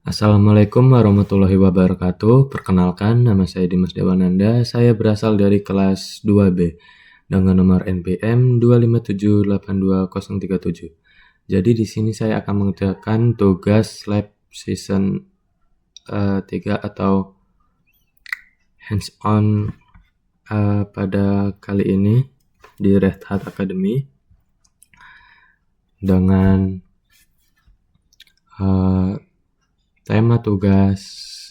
Assalamualaikum warahmatullahi wabarakatuh. Perkenalkan, nama saya Dimas Dewananda. Saya berasal dari kelas 2B dengan nomor NPM 257820037. Jadi di sini saya akan mengerjakan tugas lab season 3 atau hands-on pada kali ini di Red Hat Academy dengan tema tugas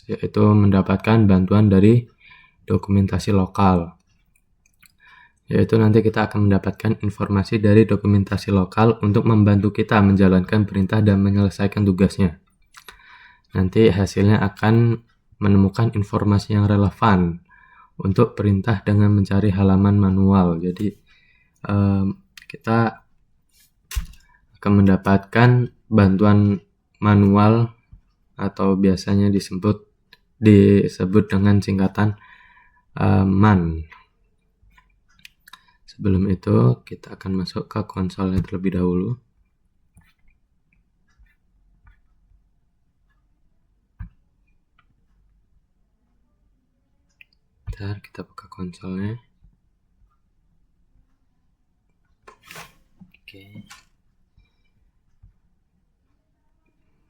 yaitu mendapatkan bantuan dari dokumentasi lokal. Yaitu nanti kita akan mendapatkan informasi dari dokumentasi lokal untuk membantu kita menjalankan perintah dan menyelesaikan tugasnya. Nanti hasilnya akan menemukan informasi yang relevan untuk perintah dengan mencari halaman manual. Jadi kita akan mendapatkan bantuan manual atau biasanya disebut dengan singkatan MAN. Sebelum itu kita akan masuk ke konsolnya terlebih dahulu. Bentar, kita buka konsolnya. Oke.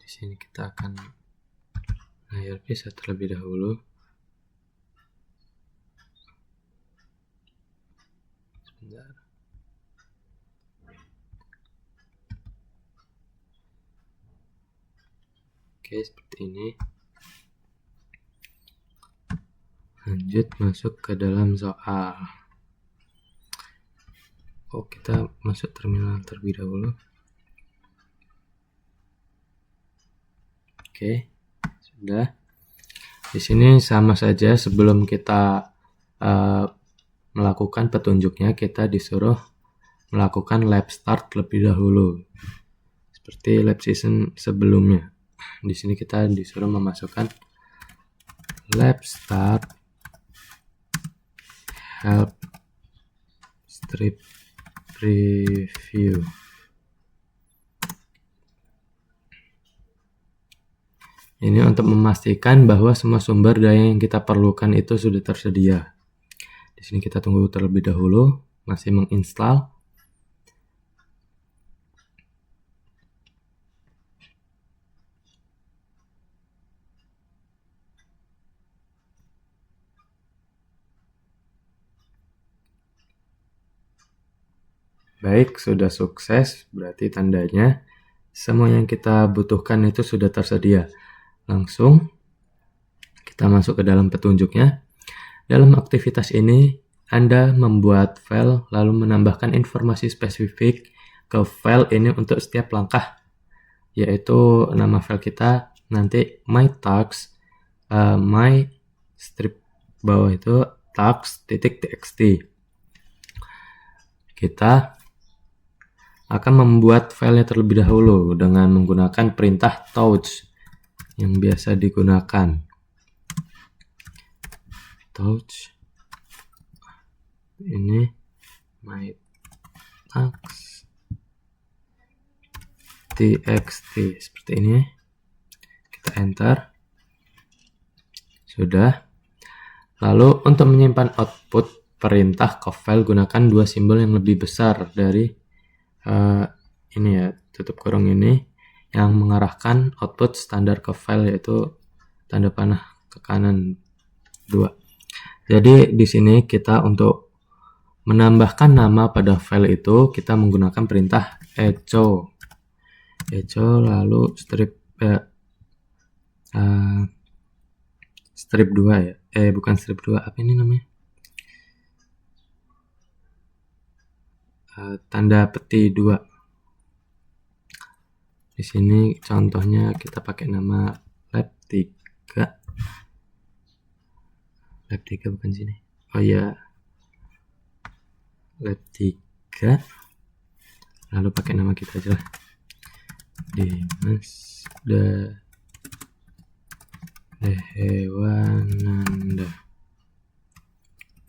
Di sini kita akan layar bisa terlebih dahulu. Sebentar. Oke, seperti ini. Lanjut masuk ke dalam soal. Kita masuk terminal terlebih dahulu. Oke, sudah. Di sini sama saja, sebelum kita melakukan petunjuknya, kita disuruh melakukan lab start lebih dahulu. Seperti lab season sebelumnya. Di sini kita disuruh memasukkan lab start help strip preview. Ini untuk memastikan bahwa semua sumber daya yang kita perlukan itu sudah tersedia. Di sini kita tunggu terlebih dahulu, masih menginstal. Baik, sudah sukses, berarti tandanya semua yang kita butuhkan itu sudah tersedia. Langsung kita masuk ke dalam petunjuknya. Dalam aktivitas ini, Anda membuat file lalu menambahkan informasi spesifik ke file ini untuk setiap langkah, yaitu nama file kita nanti my tags, my strip bawah itu tags.txt. Kita akan membuat filenya terlebih dahulu dengan menggunakan perintah touch yang biasa digunakan. Touch ini my tags txt seperti ini. Kita enter. Sudah. Lalu untuk menyimpan output perintah ke file, gunakan dua simbol yang lebih besar dari ini ya, tutup kurung ini, yang mengarahkan output standar ke file, yaitu tanda panah ke kanan 2. Jadi di sini kita untuk menambahkan nama pada file itu kita menggunakan perintah echo lalu strip 2 ya. Bukan strip 2, apa ini namanya? Tanda peti 2. Di sini contohnya kita pakai nama lab 3. Lab 3 bukan sini. Oh ya. Lab 3. Lalu pakai nama kita aja lah. Dimas Dewananda.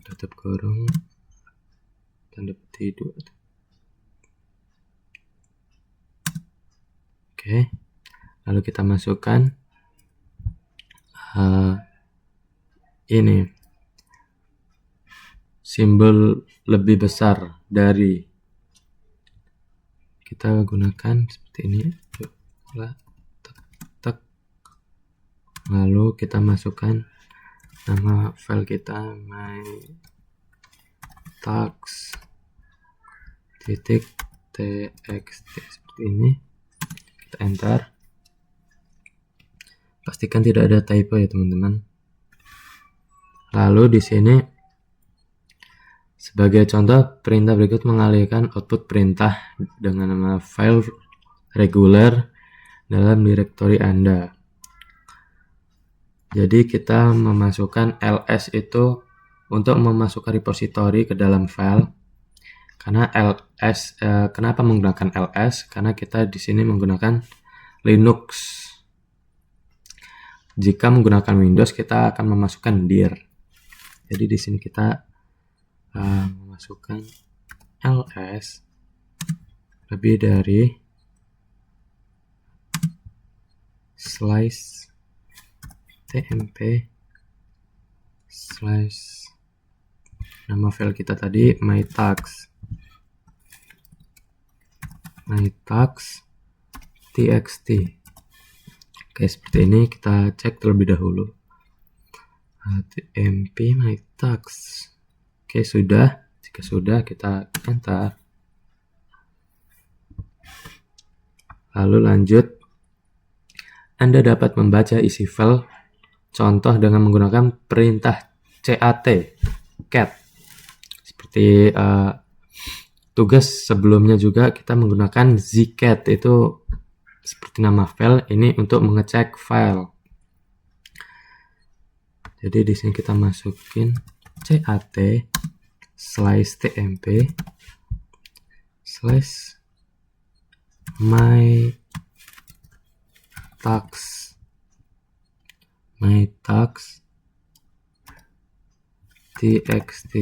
Tutup kurung. Tanda peti 2. Oke. Lalu kita masukkan ini simbol lebih besar dari, kita gunakan seperti ini. Lalu kita masukkan nama file kita mytags.txt seperti ini. Kita enter. Pastikan tidak ada typo ya teman-teman. Lalu di sini sebagai contoh, perintah berikut mengalihkan output perintah dengan nama file reguler dalam direktori Anda. Jadi kita memasukkan ls itu untuk memasukkan repository ke dalam file. Karena ls, kenapa menggunakan ls? Karena kita di sini menggunakan Linux. Jika menggunakan Windows, kita akan memasukkan dir. Jadi di sini kita memasukkan ls lebih dari slice tmp slash nama file kita tadi mytags.txt. Oke, seperti ini. Kita cek terlebih dahulu. tmp mytags. Oke, sudah. Jika sudah, kita enter. Lalu lanjut. Anda dapat membaca isi file contoh dengan menggunakan perintah cat. Seperti tugas sebelumnya juga kita menggunakan zcat, itu seperti nama file, ini untuk mengecek file. Jadi di sini kita masukin cat slice tmp slash mytags.txt.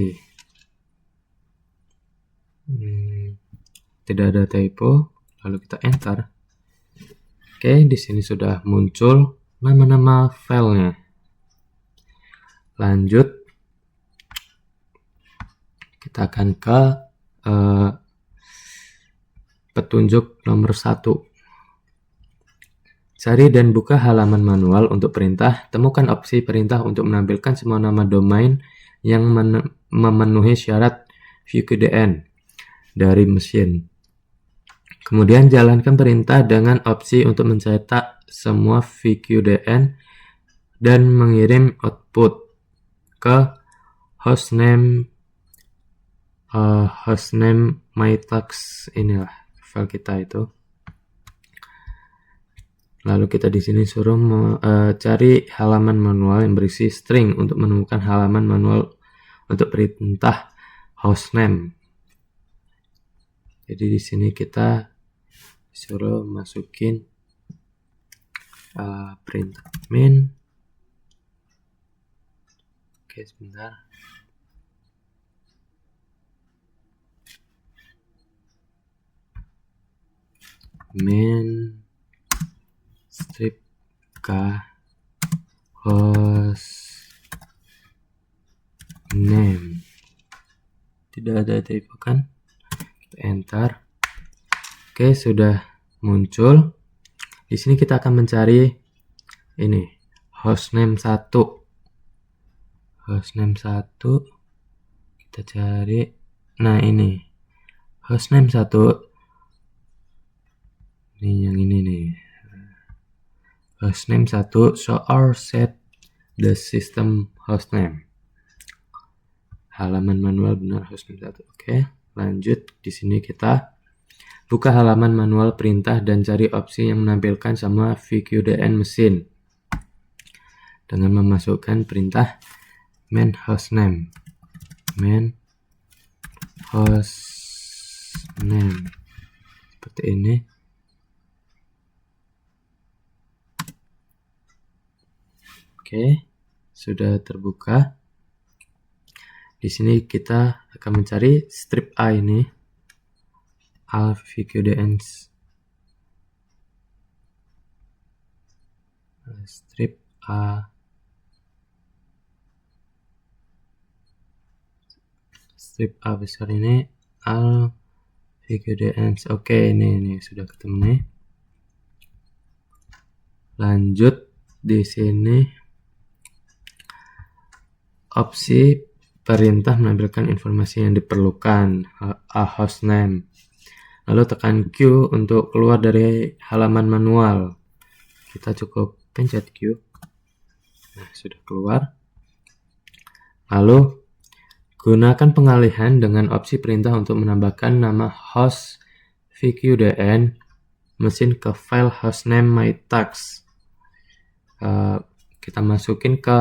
Tidak ada typo. Lalu kita enter. Oke, di sini sudah muncul nama-nama filenya. Lanjut, kita akan ke petunjuk nomor 1. Cari dan buka halaman manual untuk perintah. Temukan opsi perintah untuk menampilkan semua nama domain yang memenuhi syarat VQDN dari mesin. Kemudian jalankan perintah dengan opsi untuk mencetak semua VQDN dan mengirim output ke hostname mytags, inilah file kita itu. Lalu kita di sini suruh cari halaman manual yang berisi string untuk menemukan halaman manual untuk perintah hostname. Jadi di sini kita suruh masukin perintah main. Oke, sebentar. Main strip k host name. Tidak ada typo kan? Kita enter. Oke, sudah muncul. Di sini kita akan mencari ini hostname 1. Hostname 1 kita cari. Nah, ini hostname 1. Ini yang ini nih. Hostname 1 show or set the system hostname. Halaman manual benar hostname 1. Oke, lanjut. Di sini kita buka halaman manual perintah dan cari opsi yang menampilkan semua VQDN mesin dengan memasukkan perintah main hostname seperti ini. Oke, sudah terbuka. Di sini kita akan mencari strip A ini. All VQDNs. Strip A strip A besar ini al VQDN. Oke, ini sudah ketemu nih. Lanjut di sini opsi perintah menampilkan informasi yang diperlukan, a hostname. Lalu tekan Q untuk keluar dari halaman manual. Kita cukup pencet Q. Nah, sudah keluar. Lalu gunakan pengalihan dengan opsi perintah untuk menambahkan nama host VQDN mesin ke file hostname mytags. Kita masukin ke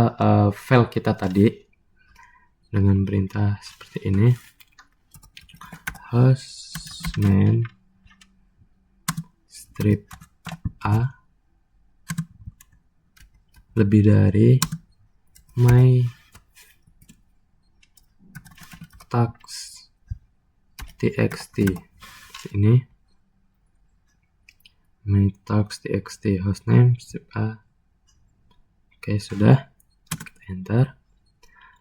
file kita tadi dengan perintah seperti ini, hostname strip A lebih dari my tags txt. Ini my tags txt hostname strip A. Oke, sudah. Kita enter.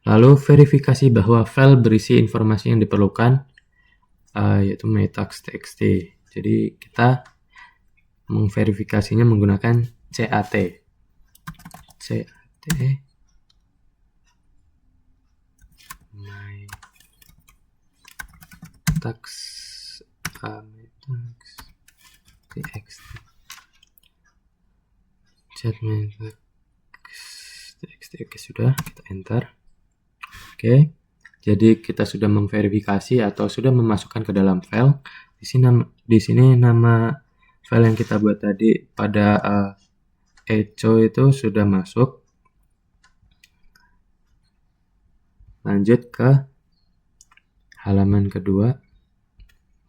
Lalu verifikasi bahwa file berisi informasi yang diperlukan, yaitu my tags txt. Jadi kita memverifikasinya menggunakan cat my tags txt cat my tags txt. Oke, sudah, kita enter. Oke, jadi kita sudah memverifikasi atau sudah memasukkan ke dalam file. Di sini nama file yang kita buat tadi pada echo itu sudah masuk. Lanjut ke halaman kedua.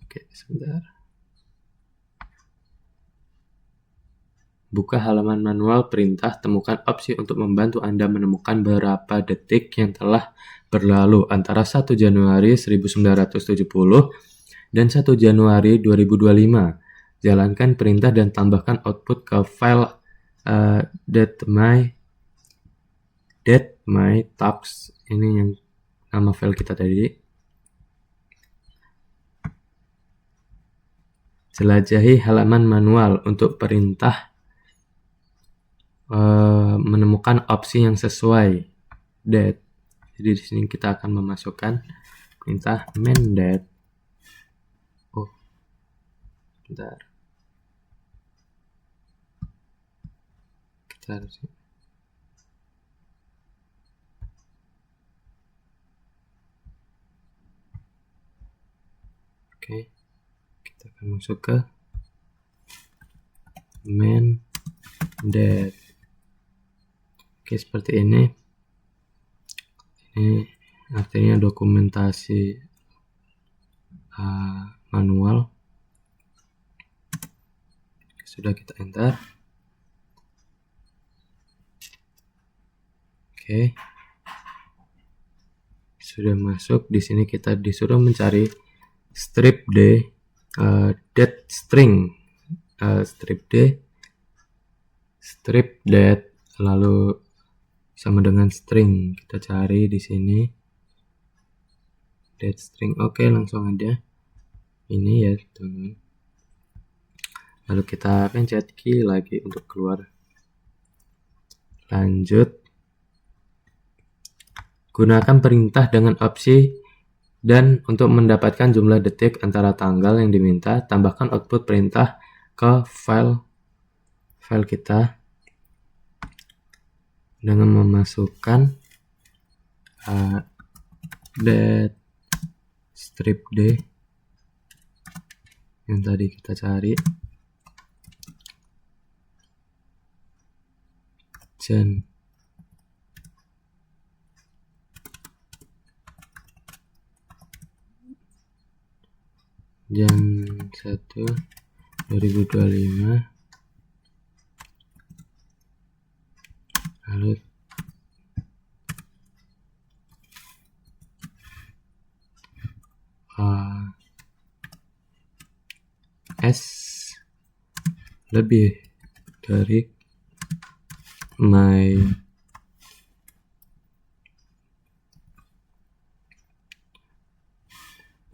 Oke, sebentar. Buka halaman manual perintah, temukan opsi untuk membantu Anda menemukan berapa detik yang telah berlalu antara 1 Januari 1970 dan 1 Januari 2025. Jalankan perintah dan tambahkan output ke file my tags. Ini yang nama file kita tadi. Jelajahi halaman manual untuk perintah menemukan opsi yang sesuai dat. Jadi di sini kita akan memasukkan perintah main.dat. Oh, bentar. Kita harus Oke, kita akan masuk ke main.dat. Oke, seperti ini. Ini artinya dokumentasi manual. Sudah, kita enter. Oke, sudah masuk. Di sini kita disuruh mencari strip D, dat string, strip D, strip dat, lalu sama dengan string. Kita cari di sini dat string. Oke, langsung aja ini ya, teman-teman. Lalu kita pencet key lagi untuk keluar. Lanjut, gunakan perintah dengan opsi dan untuk mendapatkan jumlah detik antara tanggal yang diminta, tambahkan output perintah ke file kita dengan memasukkan dat strip D yang tadi kita cari, Jan 1 2025. Lalu S lebih dari my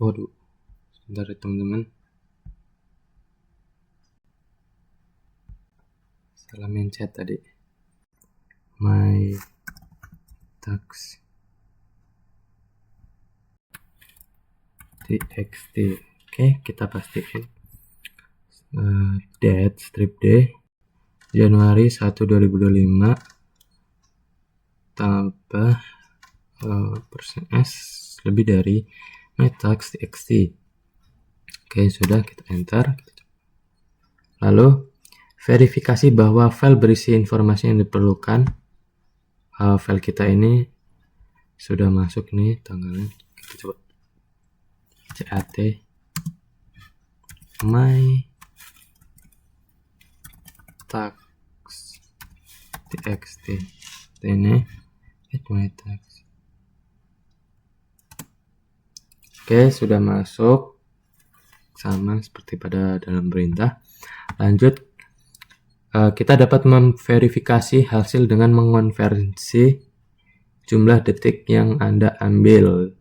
Waduh, sebentar ya teman-teman. Salah mencet tadi. My tax txt. Oke, kita pastiin. Date strip D Januari 1 2025 tambah persen S lebih dari my tax txt. Oke, sudah, kita enter. Lalu verifikasi bahwa file berisi informasi yang diperlukan. File kita ini sudah masuk nih tanggalnya. Kita coba cat my tax txt ini my tax. Oke, sudah masuk sama seperti pada dalam perintah. Lanjut, kita dapat memverifikasi hasil dengan mengonversi jumlah detik yang Anda ambil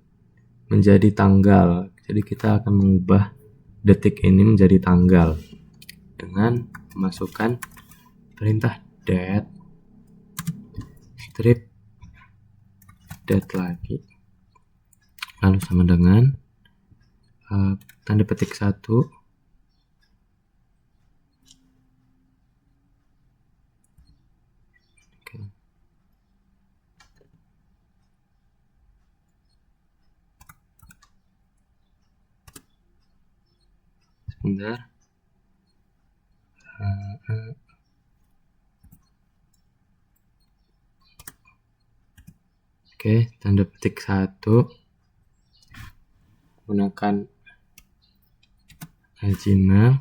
menjadi tanggal. Jadi kita akan mengubah detik ini menjadi tanggal dengan memasukkan perintah date strip date lagi, lalu sama dengan tanda petik 1. Sebentar. Oke, tanda petik 1 gunakan Gmail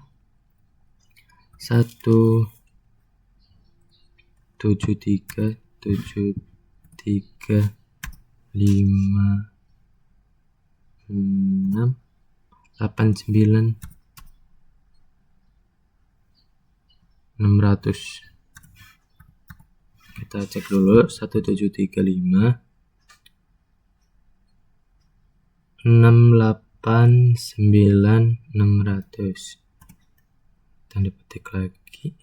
1733569 600. Kita cek dulu 1735 689 600. Tanda petik lagi.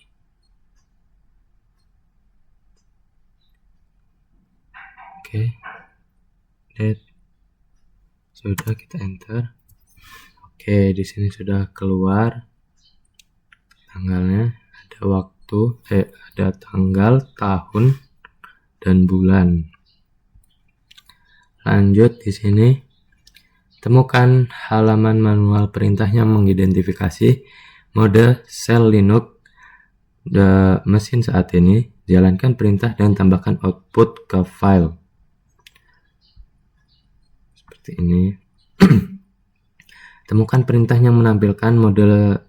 Oke, date sudah, kita enter. Oke, di sini sudah keluar tanggalnya, ada waktu, ada tanggal, tahun, dan bulan. Lanjut, di sini temukan halaman manual perintah yang mengidentifikasi mode Shell Linux mesin saat ini. Jalankan perintah dan tambahkan output ke file. Seperti ini. Temukan perintah yang menampilkan mode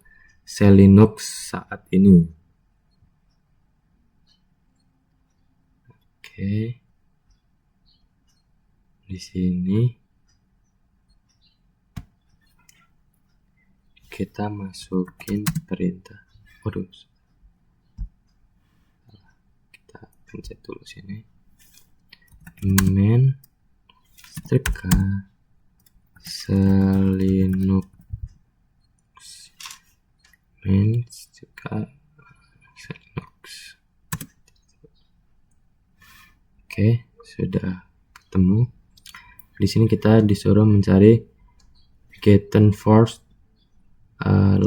Shell Linux saat ini. Oke. Di sini kita masukin perintah. Waduh. Kita pencet dulu sini. Main strip K Shell Linux main strip K Shell Linux. Oke, sudah ketemu. Di sini kita disuruh mencari Gettenforce 8.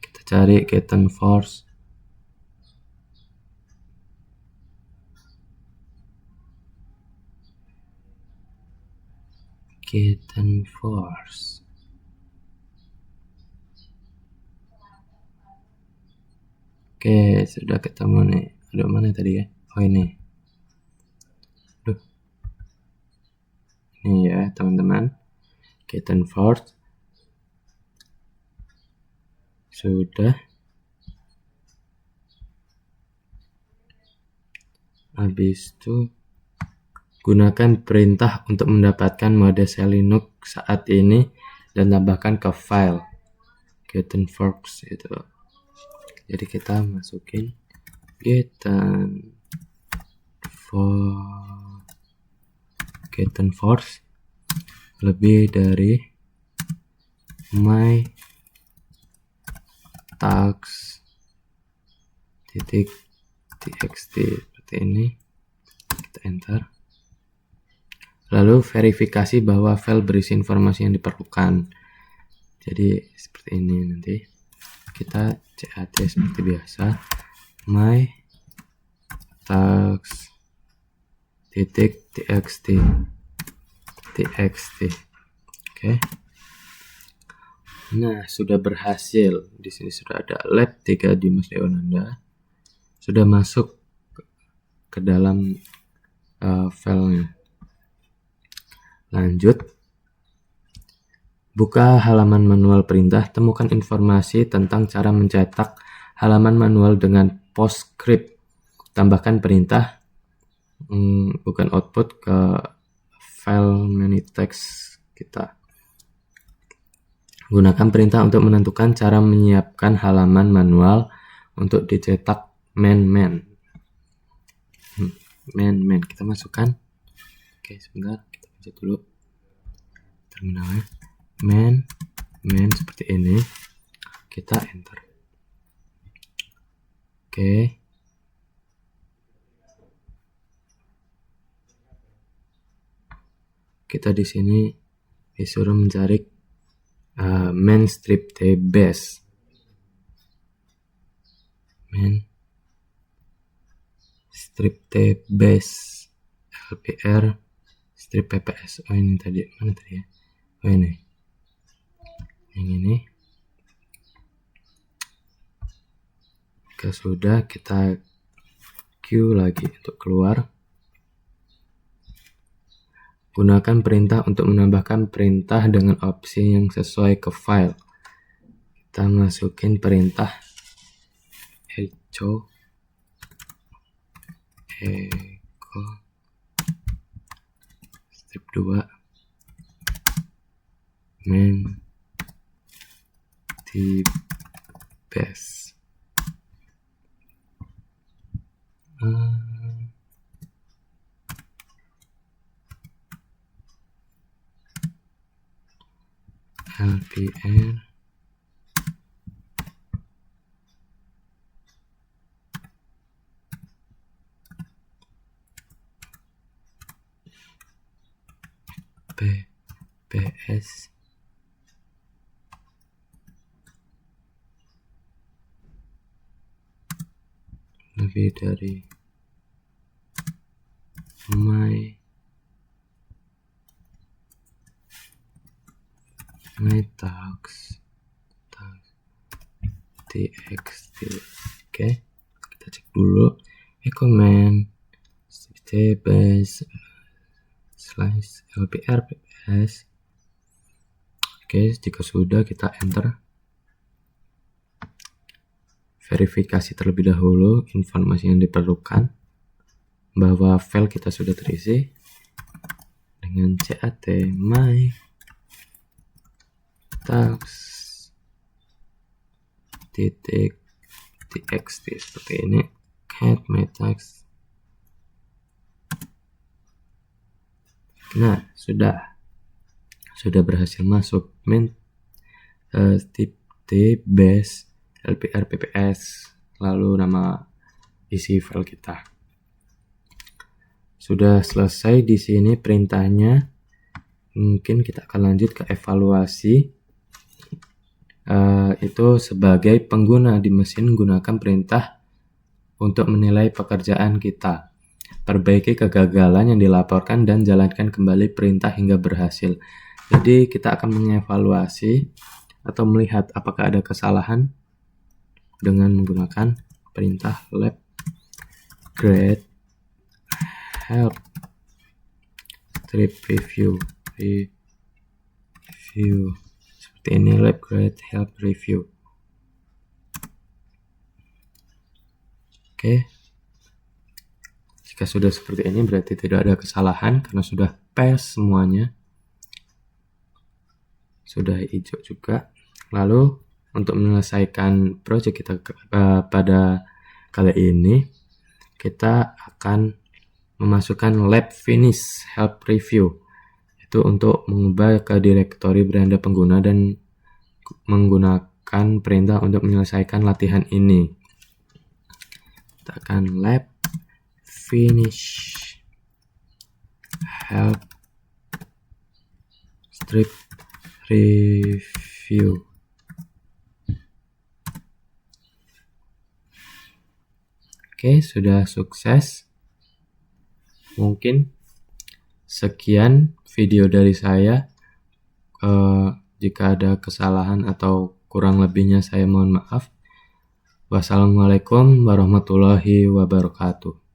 Kita cari Gettenforce. Oke, sudah ketemu nih. Aduh, mana tadi ya? Oh, ini. Aduh. Ini ya, teman-teman. Gettenforce. Sudah. Habis itu gunakan perintah untuk mendapatkan mode Shell Linux saat ini dan tambahkan ke file Gettenforce itu. Jadi kita masukin Gettenforce lebih dari my tags titik txt seperti ini. Kita enter. Lalu verifikasi bahwa file berisi informasi yang diperlukan. Jadi seperti ini, nanti kita cat seperti biasa, my tags titik txt. Oke. Nah, sudah berhasil. Di sini sudah ada lab 3 Dimas Dewananda. Sudah masuk ke dalam filenya. Lanjut. Buka halaman manual perintah, temukan informasi tentang cara mencetak halaman manual dengan PostScript. Tambahkan perintah, bukan output, ke file menu text kita. Gunakan perintah untuk menentukan cara menyiapkan halaman manual untuk dicetak main. Kita masukkan. Oke, sebentar, kita pencet dulu terminalnya. main seperti ini, kita enter. Oke. Kita di sini disuruh mencari main strip t base. Main strip t base lpr strip pps. Oh, ini tadi, mana tadi ya? Oh, ini. Yang ini. Jika sudah, kita queue lagi untuk keluar. Gunakan perintah untuk menambahkan perintah dengan opsi yang sesuai ke file. Kita masukin perintah echo strip 2 main t base. LPR PPS lebih dari my tags txt. Oke, kita cek dulu command t base slash lpr pps. Oke, jika sudah, kita enter. Verifikasi terlebih dahulu informasi yang diperlukan bahwa file kita sudah terisi dengan cat my tags titik txt seperti ini. Cat my tags. Nah, sudah berhasil masuk main t base lpr pps, lalu nama isi file kita. Sudah selesai di sini perintahnya. Mungkin kita akan lanjut ke evaluasi. Itu sebagai pengguna di mesin, gunakan perintah untuk menilai pekerjaan kita. Perbaiki kegagalan yang dilaporkan dan jalankan kembali perintah hingga berhasil. Jadi kita akan mengevaluasi atau melihat apakah ada kesalahan dengan menggunakan perintah lab create help strip review seperti ini, lab create help review. Oke, jika sudah seperti ini berarti tidak ada kesalahan karena sudah pass semuanya, sudah hijau juga. Lalu untuk menyelesaikan project kita pada kali ini, kita akan memasukkan lab finish help review. Itu untuk mengubah ke direktori beranda pengguna dan menggunakan perintah untuk menyelesaikan latihan ini. Tekan lab, finish, help, strip, review. Oke, sudah sukses. Mungkin sekian video dari saya. Jika ada kesalahan atau kurang lebihnya saya mohon maaf. Wassalamualaikum warahmatullahi wabarakatuh.